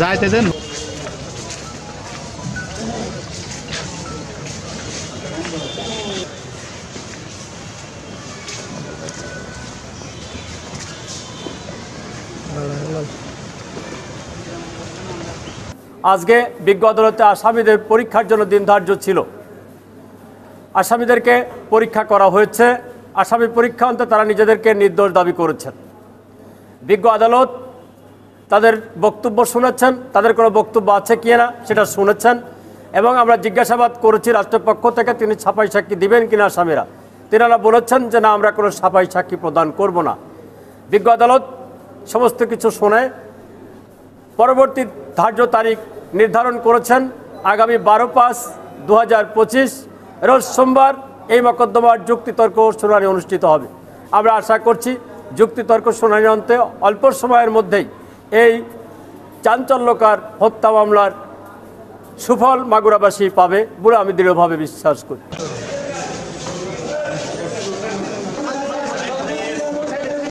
যাইতে দেন। আজকে বিজ্ঞ আদালতে আসামিদের পরীক্ষার জন্য দিন ধার্য ছিল। আসামিদেরকে পরীক্ষা করা হয়েছে। আসামি পরীক্ষা অন্তে তারা নিজেদেরকে নির্দোষ দাবি করেছেন। বিজ্ঞ আদালত তাদের বক্তব্য শুনেছেন, তাদের কোনো বক্তব্য আছে কি না সেটা শুনেছেন, এবং আমরা জিজ্ঞাসাবাদ করেছি রাষ্ট্রপক্ষ থেকে তিনি ছাপাই সাক্ষী দিবেন কিনা আসামিরা। তিনারা বলেছেন যে না, আমরা কোনো ছাপাই সাক্ষী প্রদান করব না। বিজ্ঞ আদালত সমস্ত কিছু শুনে পরবর্তী ধার্য তারিখ নির্ধারণ করেছেন আগামী 12/5/2025 রোজ সোমবার এই মোকদ্দমার যুক্তিতর্ক শুনানি অনুষ্ঠিত হবে। আমরা আশা করছি যুক্তিতর্ক শুনানি অন্তে অল্প সময়ের মধ্যেই এই চাঞ্চল্যকর হত্যা মামলার সুফল মাগুরাবাসী পাবে বলে আমি দৃঢ়ভাবে বিশ্বাস করি।